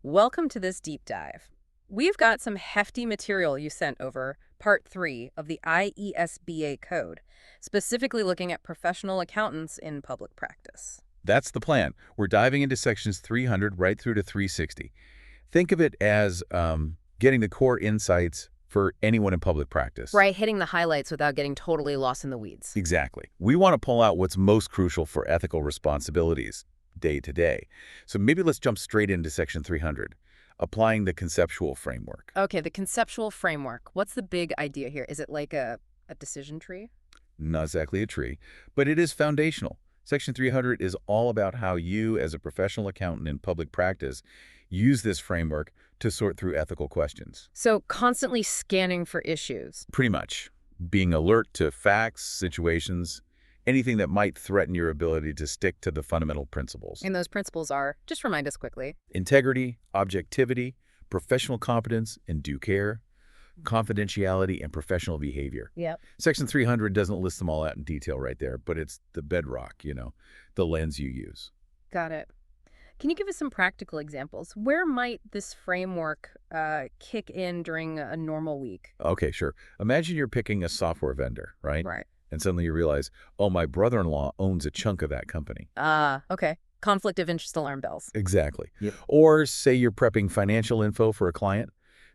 Welcome to this deep dive. We've got some hefty material you sent over, part 3 of the IESBA Code, specifically looking at professional accountants in public practice. That's the plan. We're diving into sections 300 right through to 360. Think of it as getting the core insights for anyone in public practice. Right, hitting the highlights without getting totally lost in the weeds. Exactly. We want to pull out what's most crucial for ethical responsibilities day to day. So maybe let's jump straight into section 300, applying the conceptual framework. Okay, the conceptual framework. What's the big idea here? Is it like a decision tree? Not exactly a tree, but it is foundational. Section 300 is all about how you, as a professional accountant in public practice, use this framework to sort through ethical questions. So constantly scanning for issues. Pretty much. Being alert to facts, situations, anything that might threaten your ability to stick to the fundamental principles. And those principles are, just remind us quickly. Integrity, objectivity, professional competence and due care, confidentiality, and professional behavior. Yep. Section 300 doesn't list them all out in detail right there, but it's the bedrock, the lens you use. Got it. Can you give us some practical examples? Where might this framework kick in during a normal week? Okay, sure. Imagine you're picking a software vendor, right? Right. And suddenly you realize, oh, my brother-in-law owns a chunk of that company. Okay. Conflict of interest alarm bells. Exactly. Yep. Or say you're prepping financial info for a client.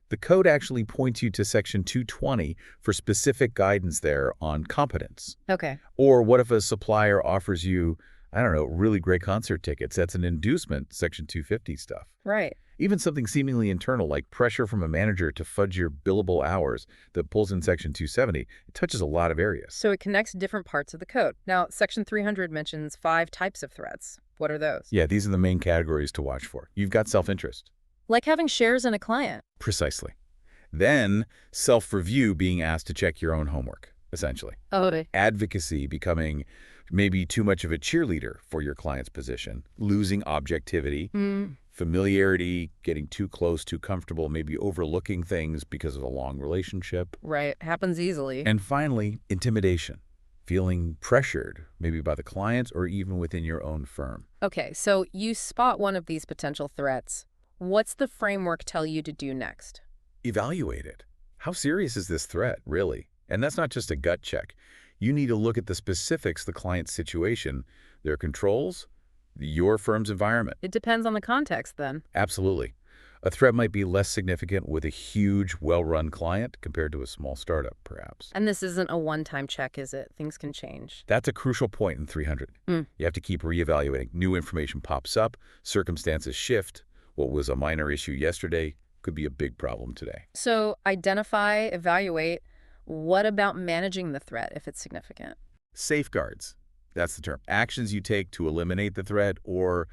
The code actually points you to section 220 for specific guidance there on competence. Okay. Or what if a supplier offers you, I don't know, really great concert tickets? That's an inducement, section 250 stuff. Right. Even something seemingly internal like pressure from a manager to fudge your billable hours that pulls in section 270, it touches a lot of areas. So it connects different parts of the code. Now, section 300 mentions 5 types of threats. What are those? Yeah, these are the main categories to watch for. You've got self-interest. Like having shares in a client. Precisely. Then self-review, being asked to check your own homework, essentially. Oh. Advocacy, becoming maybe too much of a cheerleader for your client's position. Losing objectivity. Familiarity, getting too close, too comfortable, maybe overlooking things because of a long relationship. Right. Happens easily. And finally, intimidation. Feeling pressured, maybe by the clients or even within your own firm. Okay, so you spot one of these potential threats. What's the framework tell you to do next? Evaluate it. How serious is this threat, really? And that's not just a gut check. You need to look at the specifics, the client's situation, their controls, your firm's environment. It depends on the context, then. Absolutely. A threat might be less significant with a huge, well-run client compared to a small startup, perhaps. And this isn't a one-time check, is it? Things can change. That's a crucial point in 300. You have to keep reevaluating. New information pops up, circumstances shift. What was a minor issue yesterday could be a big problem today. So identify, evaluate. What about managing the threat if it's significant? Safeguards. That's the term. Actions you take to eliminate the threat or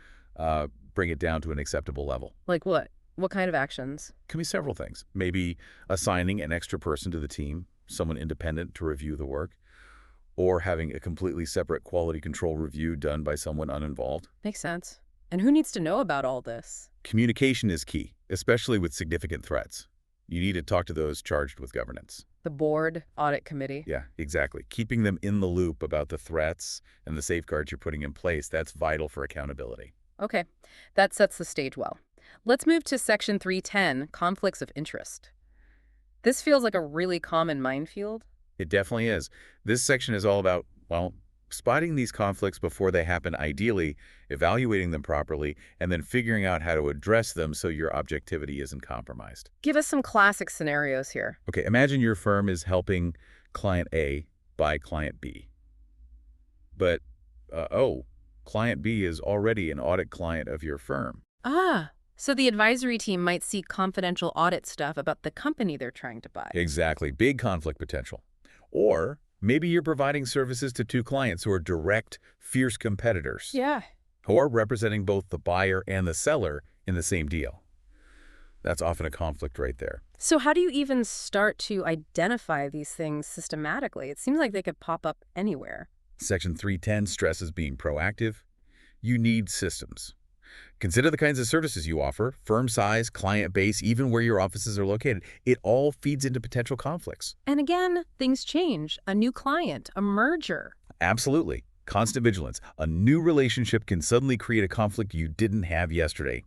bring it down to an acceptable level. Like what? What kind of actions? Can be several things. Maybe assigning an extra person to the team, someone independent to review the work, or having a completely separate quality control review done by someone uninvolved. Makes sense. And who needs to know about all this? Communication is key, especially with significant threats. You need to talk to those charged with governance. The board, audit committee. Yeah, exactly. Keeping them in the loop about the threats and the safeguards you're putting in place, that's vital for accountability. Okay, that sets the stage well. Let's move to section 310, conflicts of interest. This feels like a really common minefield. It definitely is. This section is all about, well, spotting these conflicts before they happen ideally, evaluating them properly, and then figuring out how to address them so your objectivity isn't compromised. Give us some classic scenarios here. Okay, imagine your firm is helping client A buy client B. But, client B is already an audit client of your firm. So the advisory team might see confidential audit stuff about the company they're trying to buy. Exactly. Big conflict potential. Or maybe you're providing services to 2 clients who are direct, fierce competitors. Yeah. Or representing both the buyer and the seller in the same deal. That's often a conflict right there. So how do you even start to identify these things systematically? It seems like they could pop up anywhere. Section 310 stresses being proactive. You need systems. Consider the kinds of services you offer, firm size, client base, even where your offices are located. It all feeds into potential conflicts. And again, things change. A new client, a merger. Absolutely. Constant vigilance. A new relationship can suddenly create a conflict you didn't have yesterday.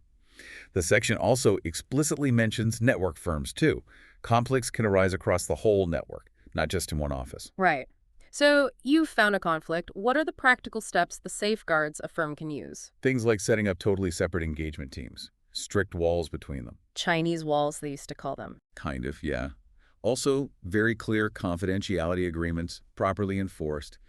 The section also explicitly mentions network firms, too. Conflicts can arise across the whole network, not just in one office. Right. So you've found a conflict. What are the practical steps, the safeguards a firm can use? Things like setting up totally separate engagement teams, strict walls between them. Chinese walls, they used to call them. Kind of, yeah. Also, very clear confidentiality agreements, properly enforced,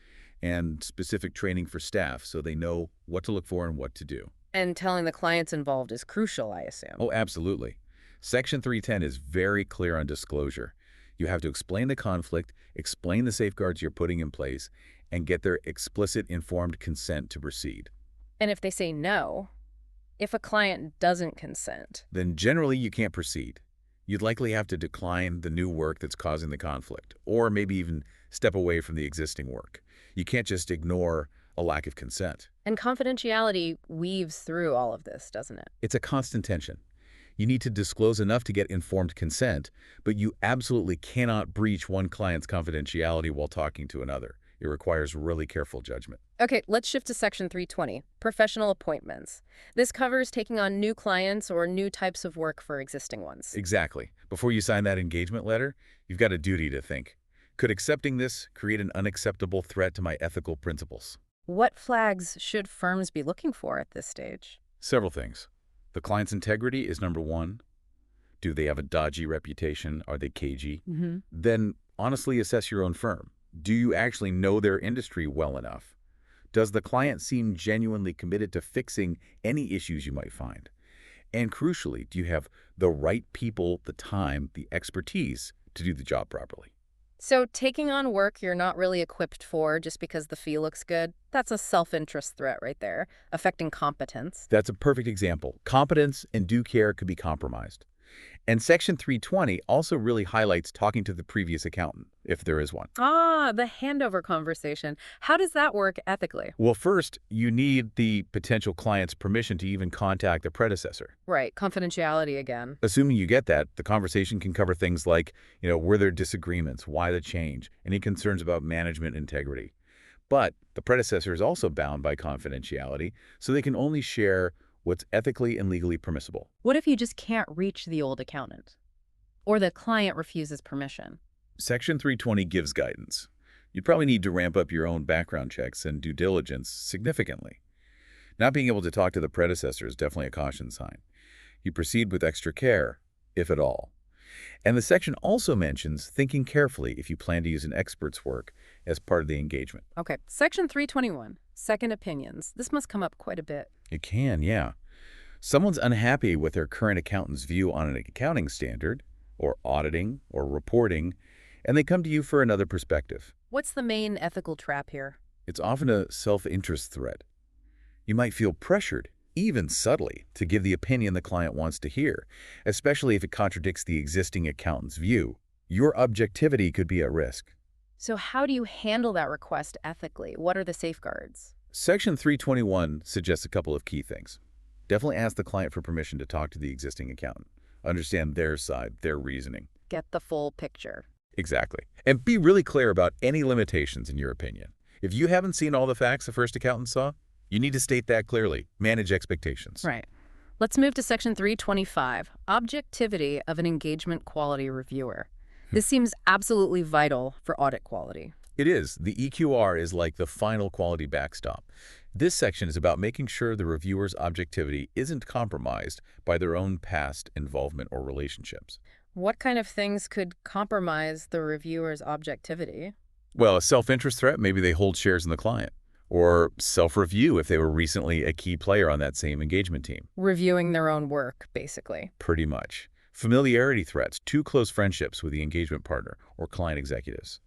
and specific training for staff so they know what to look for and what to do. And telling the clients involved is crucial, I assume. Oh, absolutely. Section 310 is very clear on disclosure. You have to explain the conflict, explain the safeguards you're putting in place, and get their explicit informed consent to proceed. And if they say no, if a client doesn't consent, Then generally you can't proceed. You'd likely have to decline the new work that's causing the conflict, or maybe even step away from the existing work. You can't just ignore a lack of consent. and confidentiality weaves through all of this, doesn't it? It's a constant tension. You need to disclose enough to get informed consent, but you absolutely cannot breach one client's confidentiality while talking to another. It requires really careful judgment. Okay, let's shift to Section 320, professional appointments. This covers taking on new clients or new types of work for existing ones. Exactly. Before you sign that engagement letter, you've got a duty to think, could accepting this create an unacceptable threat to my ethical principles? What flags should firms be looking for at this stage? Several things. The client's integrity is number one. Do they have a dodgy reputation? Are they cagey? Then honestly assess your own firm. Do you actually know their industry well enough? Does the client seem genuinely committed to fixing any issues you might find? And crucially, do you have the right people, the time, the expertise to do the job properly? So taking on work you're not really equipped for just because the fee looks good, that's a self-interest threat right there, affecting competence. That's a perfect example. Competence and due care could be compromised. And Section 320 also really highlights talking to the previous accountant, if there is one. Ah, the handover conversation. How does that work ethically? Well, first, you need the potential client's permission to even contact the predecessor. Right, confidentiality again. Assuming you get that, the conversation can cover things like, were there disagreements, why the change, any concerns about management integrity. But the predecessor is also bound by confidentiality, so they can only share what's ethically and legally permissible. What if you just can't reach the old accountant? Or the client refuses permission? Section 320 gives guidance. You'd probably need to ramp up your own background checks and due diligence significantly. Not being able to talk to the predecessor is definitely a caution sign. You proceed with extra care, if at all. And the section also mentions thinking carefully if you plan to use an expert's work as part of the engagement. Okay, Section 321, second opinions. This must come up quite a bit. It can, yeah. Someone's unhappy with their current accountant's view on an accounting standard, or auditing, or reporting, and they come to you for another perspective. What's the main ethical trap here? It's often a self-interest threat. You might feel pressured, even subtly, to give the opinion the client wants to hear, especially if it contradicts the existing accountant's view. Your objectivity could be at risk. So how do you handle that request ethically? What are the safeguards? Section 321 suggests a couple of key things. Definitely ask the client for permission to talk to the existing accountant. Understand their side, their reasoning. Get the full picture. Exactly. And be really clear about any limitations in your opinion. If you haven't seen all the facts the first accountant saw, you need to state that clearly. Manage expectations. Right. Let's move to Section 325, objectivity of an engagement quality reviewer. This seems absolutely vital for audit quality. It is. The EQR is like the final quality backstop. This section is about making sure the reviewer's objectivity isn't compromised by their own past involvement or relationships. What kind of things could compromise the reviewer's objectivity? Well, a self-interest threat, maybe they hold shares in the client. Or self-review if they were recently a key player on that same engagement team. Reviewing their own work, basically. Pretty much. Familiarity threats, too close friendships with the engagement partner or client executives.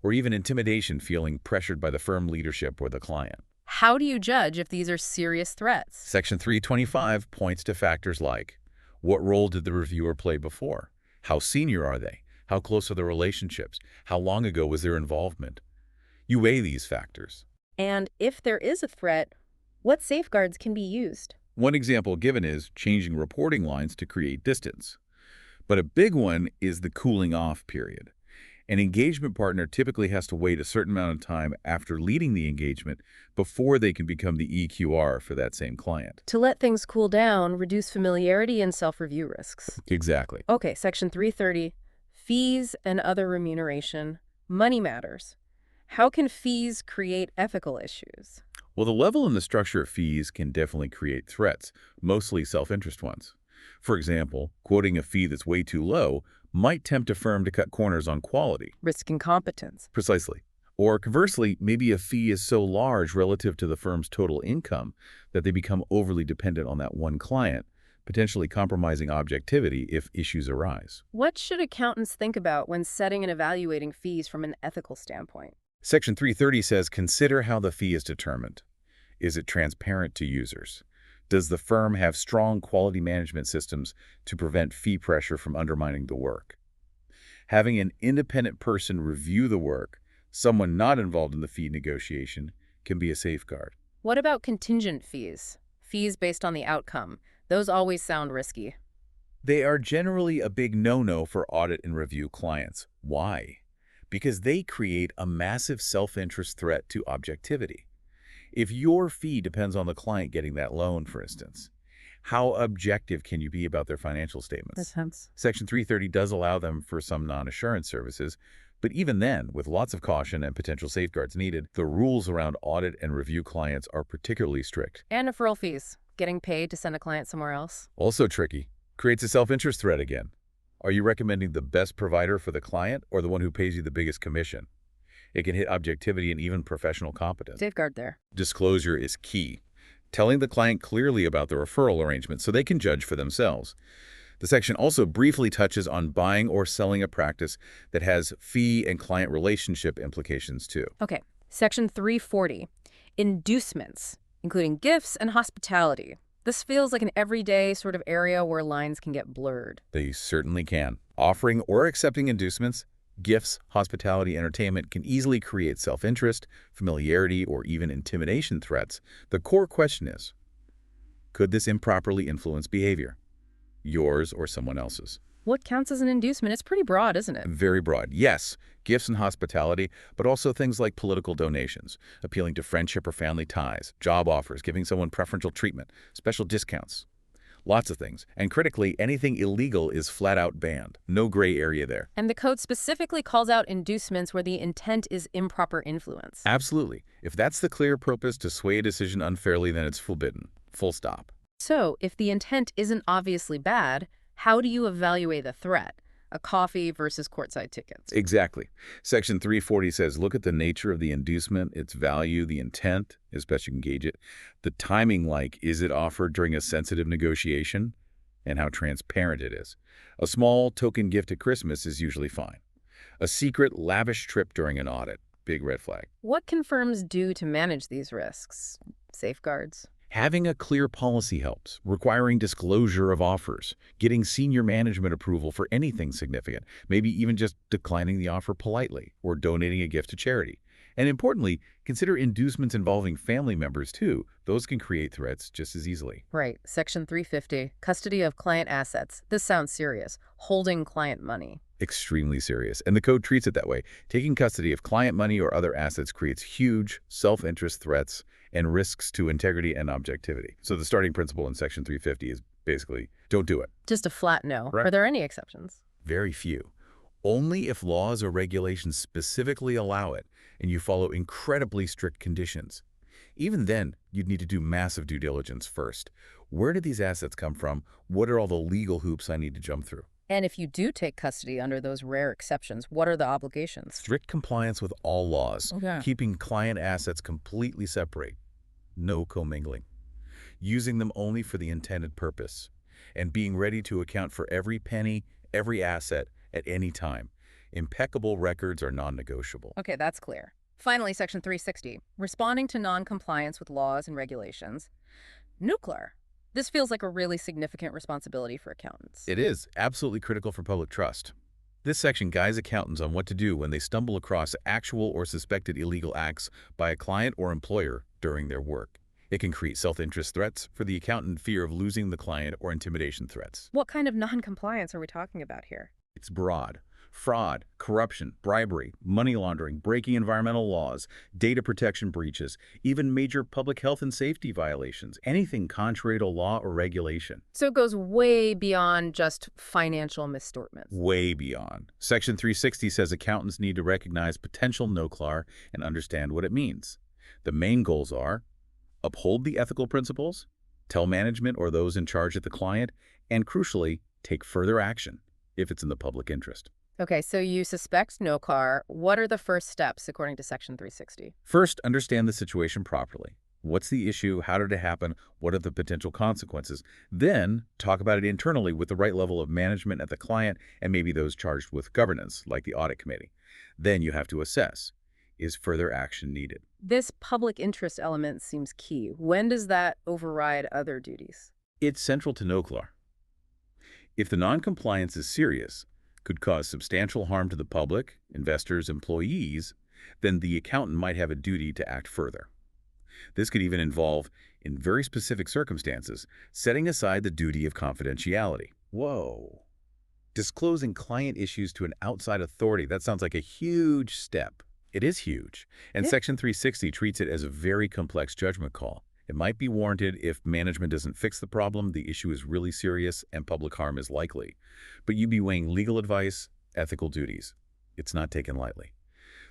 Or even intimidation, feeling pressured by the firm leadership or the client. How do you judge if these are serious threats? Section 325 points to factors like, what role did the reviewer play before? How senior are they? How close are the relationships? How long ago was their involvement? You weigh these factors. And if there is a threat, what safeguards can be used? One example given is changing reporting lines to create distance. But a big one is the cooling off period. An engagement partner typically has to wait a certain amount of time after leading the engagement before they can become the EQR for that same client. To let things cool down, reduce familiarity and self-review risks. Exactly. Okay, Section 330, fees and other remuneration. Money matters. How can fees create ethical issues? Well, the level and the structure of fees can definitely create threats, mostly self-interest ones. For example, quoting a fee that's way too low might tempt a firm to cut corners on quality. Risk and competence. Precisely. Or conversely, maybe a fee is so large relative to the firm's total income that they become overly dependent on that one client, potentially compromising objectivity if issues arise. What should accountants think about when setting and evaluating fees from an ethical standpoint? Section 330 says consider how the fee is determined. Is it transparent to users? Does the firm have strong quality management systems to prevent fee pressure from undermining the work? Having an independent person review the work, someone not involved in the fee negotiation, can be a safeguard. What about contingent fees? Fees based on the outcome. Those always sound risky. They are generally a big no-no for audit and review clients. Why? Because they create a massive self-interest threat to objectivity. If your fee depends on the client getting that loan, for instance, how objective can you be about their financial statements? Makes sense. Section 330 does allow them for some non-assurance services, but even then, with lots of caution and potential safeguards needed, the rules around audit and review clients are particularly strict. And referral fees. Getting paid to send a client somewhere else. Also tricky. Creates a self-interest threat again. Are you recommending the best provider for the client or the one who pays you the biggest commission? It can hit objectivity and even professional competence. Safeguard there. Disclosure is key. Telling the client clearly about the referral arrangement so they can judge for themselves. The section also briefly touches on buying or selling a practice that has fee and client relationship implications too. Okay. Section 340. Inducements, including gifts and hospitality. This feels like an everyday sort of area where lines can get blurred. They certainly can. Offering or accepting inducements, gifts, hospitality, entertainment can easily create self-interest, familiarity, or even intimidation threats. The core question is, could this improperly influence behavior? Yours or someone else's? What counts as an inducement? It's pretty broad, isn't it? Very broad. Yes, gifts and hospitality, but also things like political donations, appealing to friendship or family ties, job offers, giving someone preferential treatment, special discounts. Lots of things. And critically, anything illegal is flat out banned. No gray area there. And the code specifically calls out inducements where the intent is improper influence. Absolutely. If that's the clear purpose to sway a decision unfairly, then it's forbidden. Full stop. So, if the intent isn't obviously bad, how do you evaluate the threat? A coffee versus courtside tickets. Exactly. Section 340 says look at the nature of the inducement, its value, the intent, as best you can gauge it, the timing, like is it offered during a sensitive negotiation, and how transparent it is. A small token gift at Christmas is usually fine. A secret, lavish trip during an audit, big red flag. What can firms do to manage these risks? Safeguards? Having a clear policy helps, requiring disclosure of offers, getting senior management approval for anything significant, maybe even just declining the offer politely or donating a gift to charity. And importantly, consider inducements involving family members too. Those can create threats just as easily. Right. Section 350, custody of client assets. This sounds serious. Holding client money. Extremely serious. And the code treats it that way. Taking custody of client money or other assets creates huge self-interest threats and risks to integrity and objectivity. So the starting principle in Section 350 is basically, don't do it. Just a flat no. Right. Are there any exceptions? Very few. Only if laws or regulations specifically allow it and you follow incredibly strict conditions. Even then, you'd need to do massive due diligence first. Where did these assets come from? What are all the legal hoops I need to jump through? And if you do take custody under those rare exceptions, what are the obligations? Strict compliance with all laws, Okay. keeping client assets completely separate, no commingling, using them only for the intended purpose, and being ready to account for every penny, every asset, at any time. Impeccable records are non-negotiable. Okay, that's clear. Finally, Section 360, responding to non-compliance with laws and regulations. Nuclear. This feels like a really significant responsibility for accountants. It is absolutely critical for public trust. This section guides accountants on what to do when they stumble across actual or suspected illegal acts by a client or employer during their work. It can create self-interest threats for the accountant, fear of losing the client, or intimidation threats. What kind of non-compliance are we talking about here? It's broad, fraud, corruption, bribery, money laundering, breaking environmental laws, data protection breaches, even major public health and safety violations, anything contrary to law or regulation. So it goes way beyond just financial misstatements. Way beyond. Section 360 says accountants need to recognize potential no-CLAR and understand what it means. The main goals are uphold the ethical principles, tell management or those in charge at the client, and crucially, take further action if it's in the public interest. Okay, so you suspect no car. What are the first steps according to Section 360? First, understand the situation properly. What's the issue? How did it happen? What are the potential consequences? Then, talk about it internally with the right level of management at the client and maybe those charged with governance, like the audit committee. Then you have to assess, is further action needed? This public interest element seems key. When does that override other duties? It's central to no-CLAR. If the noncompliance is serious, could cause substantial harm to the public, investors, employees, then the accountant might have a duty to act further. This could even involve, in very specific circumstances, setting aside the duty of confidentiality. Whoa. Disclosing client issues to an outside authority, that sounds like a huge step. It is huge, and Yeah. Section 360 treats it as a very complex judgment call. It might be warranted if management doesn't fix the problem, the issue is really serious, and public harm is likely. But you'd be weighing legal advice, ethical duties. It's not taken lightly.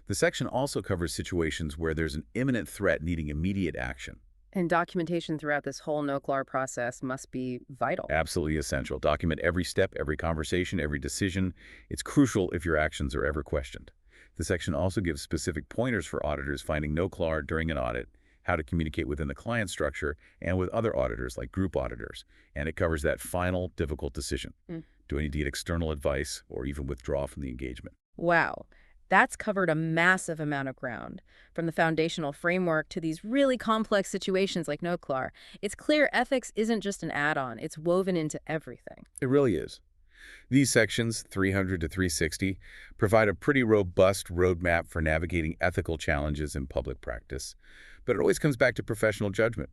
The section also covers situations where there's an imminent threat needing immediate action. And documentation throughout this whole no-CLAR process must be vital. Absolutely essential. Document every step, every conversation, every decision. It's crucial if your actions are ever questioned. The section also gives specific pointers for auditors finding no-CLAR during an audit, how to communicate within the client structure and with other auditors like group auditors. And it covers that final difficult decision. Do I need external advice or even withdraw from the engagement? Wow. That's covered a massive amount of ground, from the foundational framework to these really complex situations like no-CLAR. It's clear ethics isn't just an add-on, it's woven into everything. It really is. These sections, 300 to 360, provide a pretty robust roadmap for navigating ethical challenges in public practice. But it always comes back to professional judgment,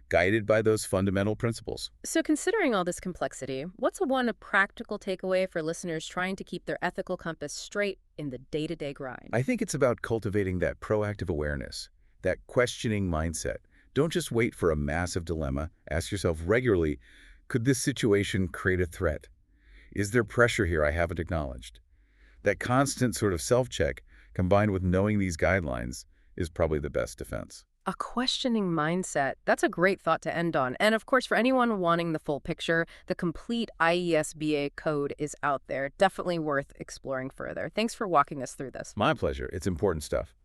guided by those fundamental principles. So considering all this complexity, what's one practical takeaway for listeners trying to keep their ethical compass straight in the day-to-day grind? I think it's about cultivating that proactive awareness, that questioning mindset. Don't just wait for a massive dilemma. Ask yourself regularly, could this situation create a threat? Is there pressure here I haven't acknowledged? That constant sort of self-check, combined with knowing these guidelines, is probably the best defense. A questioning mindset. That's a great thought to end on. And of course, for anyone wanting the full picture, the complete IESBA code is out there. Definitely worth exploring further. Thanks for walking us through this. My pleasure. It's important stuff.